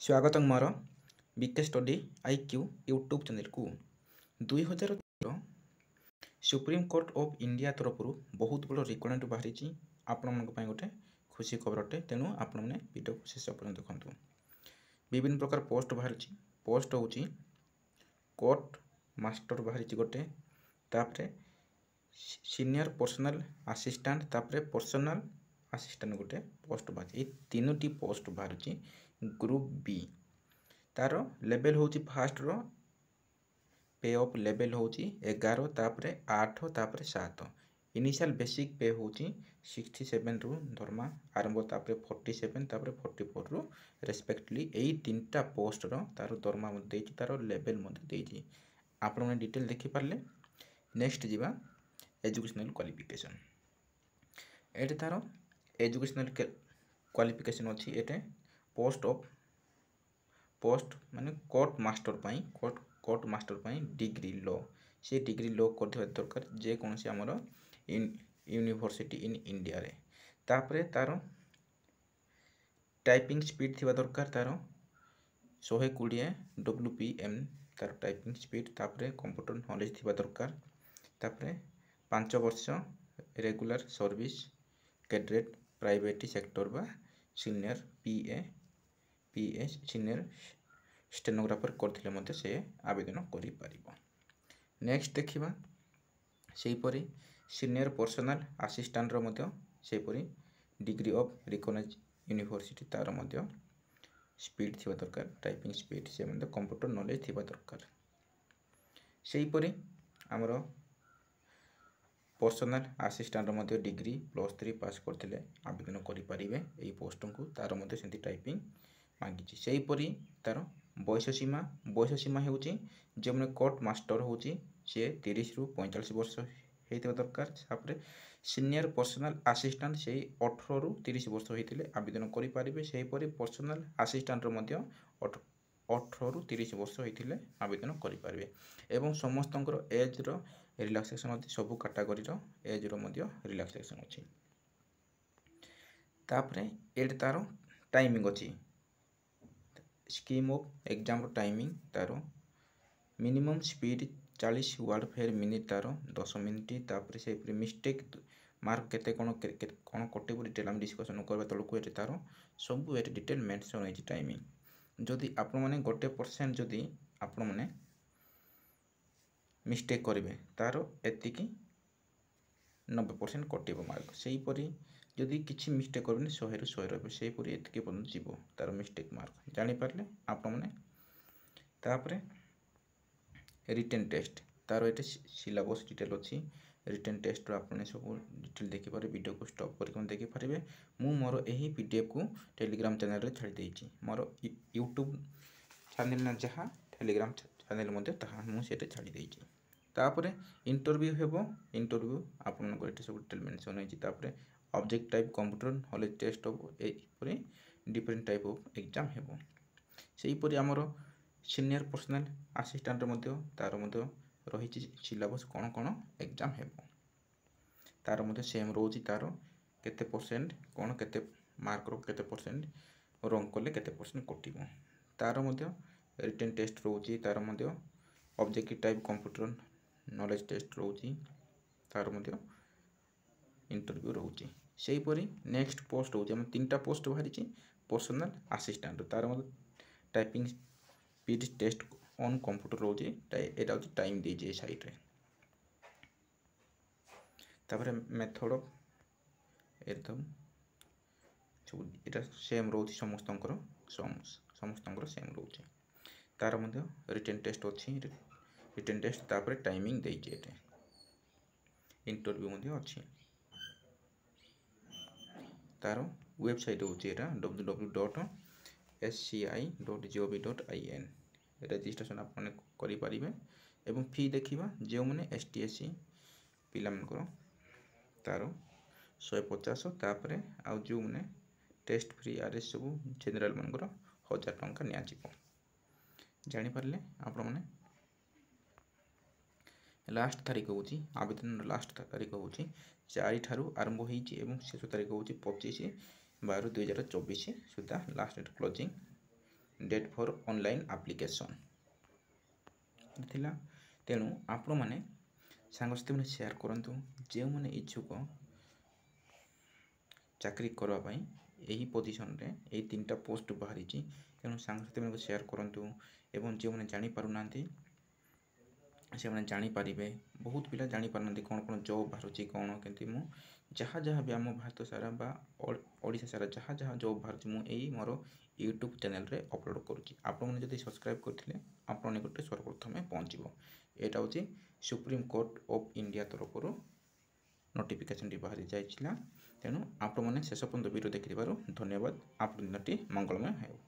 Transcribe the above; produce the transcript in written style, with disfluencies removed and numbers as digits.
ସ୍ୱାଗତଂ ମୋର ବିକେ study IQ YouTube ଚ୍ୟାନେଲକୁ। 2013 supreme court of India ତରଫରୁ ବହୁତ ବଡ଼ ରିକମେଣ୍ଡ ବାହାରିଛି ଆପଣମାନଙ୍କ ପାଇଁ ଗୋଟେ ଖୁସି ଖବର ଅଟେ। ତେଣୁ ଆପଣମାନେ ଭିଡ଼ିଓକୁ ଶେଷ ପର୍ଯ୍ୟନ୍ତ ଦେଖନ୍ତୁ। ବିଭିନ୍ନ ପ୍ରକାର ପୋଷ୍ଟ ବାହାରିଛି। ପୋଷ୍ଟ ହେଉଛି କୋର୍ଟ ମାଷ୍ଟର ବାହାରିଛି ଗୋଟେ, ତାପରେ ସିନିୟର ପର୍ସନାଲ ଆସିଷ୍ଟାଣ୍ଟ, ତାପରେ ପର୍ସନାଲ ଆସିଷ୍ଟାଣ୍ଟ ଗୋଟେ ପୋଷ୍ଟ ବାହାରିଛି। ଏଇ ତିନୋଟି ପୋଷ୍ଟ ବାହାରୁଛି ଗ୍ରୁପ ବି। ତାର ଲେଭେଲ ହେଉଛି ଫାଷ୍ଟର ପେ ଅଫ୍ ଲେଭେଲ ହେଉଛି 11, ତାପରେ 8, ତାପରେ 7। ଇନିସିଆଲ ବେସିକ୍ ପେ ହେଉଛି 67ରୁ ଦରମା ଆରମ୍ଭ, ତାପରେ 47, ତାପରେ 44ରୁ ରେସ୍ପେକ୍ଟଲି। ଏଇ ତିନିଟା ପୋଷ୍ଟର ତାର ଦରମା ମଧ୍ୟ ଦେଇଛି, ତାର ଲେଭେଲ ମଧ୍ୟ ଦେଇଛି। ଆପଣମାନେ ଡିଟେଲ ଦେଖିପାରିଲେ। ନେକ୍ସଟ ଯିବା ଏଜୁକେସନାଲ କ୍ୱାଲିଫିକେସନ୍। ଏଠି ତାର ଏଜୁକେସନାଲ କ୍ୱାଲିଫିକେସନ୍ ଅଛି। ଏଠି ପୋଷ୍ଟ ମାନେ କୋର୍ଟ ମାଷ୍ଟର ପାଇଁ ଡିଗ୍ରୀ ଲ, ସେ ଡିଗ୍ରୀ ଲ କରିଥିବା ଦରକାର ଯେକୌଣସି ଆମର ୟୁନିଭର୍ସିଟି ଇନ୍ ଇଣ୍ଡିଆରେ। ତାପରେ ତାର ଟାଇପିଂ ସ୍ପିଡ୍ ଥିବା ଦରକାର, ତାର 120 WPM ତାର ଟାଇପିଂ ସ୍ପିଡ୍। ତାପରେ କମ୍ପ୍ୟୁଟର ନଲେଜ ଥିବା ଦରକାର। ତାପରେ 5 ବର୍ଷ regular service cadet private sector ବା ସିନିୟର ପିଏ ସିନିୟର ଷ୍ଟେନୋଗ୍ରାଫର କରିଥିଲେ ମଧ୍ୟ ସେ ଆବେଦନ କରିପାରିବ। ନେକ୍ସଟ ଦେଖିବା ସେହିପରି ସିନିୟର ପର୍ସନାଲ ଆସିଷ୍ଟାଣ୍ଟର ମଧ୍ୟ ସେହିପରି ଡିଗ୍ରୀ ଅଫ୍ ରିକଗ୍ନାଇଜ୍ ୟୁନିଭର୍ସିଟି, ତାର ମଧ୍ୟ ସ୍ପିଡ୍ ଥିବା ଦରକାର, ଟାଇପିଂ ସ୍ପିଡ୍, ସେ ମଧ୍ୟ କମ୍ପ୍ୟୁଟର ନଲେଜ ଥିବା ଦରକାର। ସେହିପରି ଆମର ପର୍ସନାଲ ଆସିଷ୍ଟାଣ୍ଟର ମଧ୍ୟ ଡିଗ୍ରୀ +3 ପାସ୍ କରିଥିଲେ ଆବେଦନ କରିପାରିବେ ଏହି ପୋଷ୍ଟକୁ। ତାର ମଧ୍ୟ ସେମିତି ଟାଇପିଂ ମାଗିଛି। ସେହିପରି ତାର ବୟସ ସୀମା ହେଉଛି ଯେଉଁମାନେ କୋର୍ଟ ମାଷ୍ଟର ହେଉଛି ସିଏ 30ରୁ 45 ବର୍ଷ ହେଇଥିବା ଦରକାର। ତାପରେ ସିନିୟର ପର୍ସନାଲ ଆସିଷ୍ଟାଣ୍ଟ ସେଇ 18ରୁ 30 ବର୍ଷ ହେଇଥିଲେ ଆବେଦନ କରିପାରିବେ। ସେହିପରି ପର୍ସନାଲ ଆସିଷ୍ଟାଣ୍ଟର ମଧ୍ୟ 18ରୁ 30 ବର୍ଷ ହେଇଥିଲେ ଆବେଦନ କରିପାରିବେ। ଏବଂ ସମସ୍ତଙ୍କର ଏଜ୍ର ରିଲାକ୍ସେସନ୍ ଅଛି, ସବୁ କାଟାଗୋରୀର ଏଜ୍ର ମଧ୍ୟ ରିଲାକ୍ସେସନ୍ ଅଛି। ତାପରେ ଏଠି ତାର ଟାଇମିଂ ଅଛି। ସ୍କିମ୍ ଅଫ୍ ଏକ୍ଜାମର ଟାଇମିଂ ତାର ମିନିମମ୍ ସ୍ପିଡ୍ 40 ୱାର୍ଡ ଫେର୍ ମିନିଟ୍, ତାର 10 ମିନିଟ୍। ତାପରେ ସେହିପରି ମିଷ୍ଟେକ୍ ମାର୍କ କେତେ କ'ଣ କଟିବ ଡିଟେଲ୍ ଆମେ ଡିସ୍କସନ୍ କରିବା ତଳକୁ। ଏଠି ତାର ସବୁ ଏଠି ଡିଟେଲ୍ ମେନ୍ସନ୍ ହେଇଛି ଟାଇମିଂ। ଯଦି ଆପଣମାନେ 1% ଯଦି ଆପଣମାନେ ମିଷ୍ଟେକ୍ କରିବେ ତାର ଏତିକି 90% କଟିବ ମାର୍କ। ସେହିପରି ଯଦି କିଛି ମିଷ୍ଟେକ୍ କରିବେନି 100ରୁ 100 ରହିବ। ସେହିପରି ଏତିକି ପର୍ଯ୍ୟନ୍ତ ଯିବ ତାର ମିଷ୍ଟେକ୍ ମାର୍କ, ଜାଣିପାରିଲେ ଆପଣମାନେ। ତାପରେ ରିଟେନ୍ ଟେଷ୍ଟ, ତାର ଏଠି ସିଲାବସ୍ ଡିଟେଲ୍ ଅଛି। ରିଟେନ୍ ଟେଷ୍ଟର ଆପଣ ସବୁ ଡିଟେଲ୍ ଦେଖିପାରିବେ। ଭିଡ଼ିଓକୁ ଷ୍ଟପ୍ କରିକି ଦେଖିପାରିବେ। ମୁଁ ମୋର ଏହି PDFକୁ ଟେଲିଗ୍ରାମ ଚ୍ୟାନେଲରେ ଛାଡ଼ି ଦେଇଛି। ମୋର ୟୁଟ୍ୟୁବ୍ ଚ୍ୟାନେଲ ନା ଯାହା, ଟେଲିଗ୍ରାମ ଚ୍ୟାନେଲ ମଧ୍ୟ ତାହା ମୁଁ ସେଇଟା ଛାଡ଼ି ଦେଇଛି। ତାପରେ ଇଣ୍ଟରଭ୍ୟୁ ହେବ। ଇଣ୍ଟରଭ୍ୟୁ ଆପଣଙ୍କର ଏଠି ସବୁ ଡିଟେଲ୍ ମେନ୍ସନ୍ ହେଇଛି। ତାପରେ object type computer knowledge test ହେବ। ଏହିପରି ଡିଫରେଣ୍ଟ ଟାଇପ୍ ଅଫ୍ ଏକ୍ଜାମ୍ ହେବ। ସେହିପରି ଆମର ସିନିୟର ପର୍ସନାଲ ଆସିଷ୍ଟାଣ୍ଟର ମଧ୍ୟ ତାର ମଧ୍ୟ ରହିଛି ସିଲାବସ୍ କ'ଣ ଏକ୍ଜାମ୍ ହେବ। ତାର ମଧ୍ୟ ସେମ୍ ରହୁଛି। ତାର କେତେ ପରସେଣ୍ଟ କ'ଣ କେତେ ମାର୍କର କେତେ ପରସେଣ୍ଟ ରଙ୍ଗ କଲେ କେତେ ପରସେଣ୍ଟ କଟିବ। ତାର ମଧ୍ୟ ରିଟେନ୍ ଟେଷ୍ଟ ରହୁଛି। ତାର ମଧ୍ୟ objective type computer knowledge test ରହୁଛି। ତାର ମଧ୍ୟ ଇଣ୍ଟରଭ୍ୟୁ ରହୁଛି। ସେହିପରି ନେକ୍ସଟ ପୋଷ୍ଟ ହେଉଛି ଆମର 3ଟା ପୋଷ୍ଟ ବାହାରିଛି ପର୍ସନାଲ ଆସିଷ୍ଟାଣ୍ଟ। ତାର ମଧ୍ୟ typing speed test on computer ରହୁଛି। ଏଇଟା ହେଉଛି ଟାଇମ୍ ଦେଇଛି ଏ ସାଇଡ଼୍ରେ। ତାପରେ ମେଥଡ଼ ଅଫ୍ ଏକଦମ ସବୁ ଏଇଟା ସେମ୍ ରହୁଛି ସମସ୍ତଙ୍କର ସେମ୍ ରହୁଛି। ତାର ମଧ୍ୟ ରିଟେନ୍ ଟେଷ୍ଟ ଅଛି। ରିଟେନ୍ ଟେଷ୍ଟ ତାପରେ ଟାଇମିଂ ଦେଇଛି। ଏଠି ଇଣ୍ଟରଭ୍ୟୁ ମଧ୍ୟ ଅଛି। ତାର ୱେବସାଇଟ୍ ହେଉଛି ଏଇଟା www.sci.gov.in। ରେଜିଷ୍ଟ୍ରେସନ୍ ଆପଣ କରିପାରିବେ। ଏବଂ ଫି ଦେଖିବା ଯେଉଁମାନେ ST SC ପିଲାମାନଙ୍କର ତାର 150। ତାପରେ ଆଉ ଯେଉଁମାନେ ଟେଷ୍ଟ ଫ୍ରି RS ସବୁ ଜେନେରାଲ ମାନଙ୍କର 1000 ଟଙ୍କା ନିଆଯିବ, ଜାଣିପାରିଲେ ଆପଣମାନେ। ଲାଷ୍ଟ ତାରିଖ ହେଉଛି ଆବେଦନର ଲାଷ୍ଟ ତାରିଖ ହେଉଛି 4 ଠାରୁ ଆରମ୍ଭ ହୋଇଛି ଏବଂ ଶେଷ ତାରିଖ ହେଉଛି 25/12/2024 ସୁଦ୍ଧା last date closing date for online application थिला। तेणु आपण मैंने सांगसाथी मैंने शेयर करंतु जो मैंने इच्छुक चाकरी करने यही पोजिशन रे यही 3टा पोस्ट बाहरी तेणु सांगसाथी मैंने शेयर करंतु एवं जो मैंने जानी पारु नांती से मैंने जानीपारे। बहुत पिला जानीपार ना कौन कौन जॉब बाहर कौन कि जहाँ जहाँ भी आम भारत सारा ओडिशा सारा जहाँ जहाँ जॉब बाहर मुझे मोर यूट्यूब चैनल रे अपलोड करुँची। आपने सब्सक्राइब करते आपने गोटे सर्वप्रथमें पहुँचो। यहाँ हूँ सुप्रीम कोर्ट ऑफ इंडिया तरफ नोटिफिकेशन टी बाहरी जाइछिला। तेणु आपने शेष पर्यंत वीडियो देखिबारु धन्यवाद। आप दिनटी मंगलमय हो।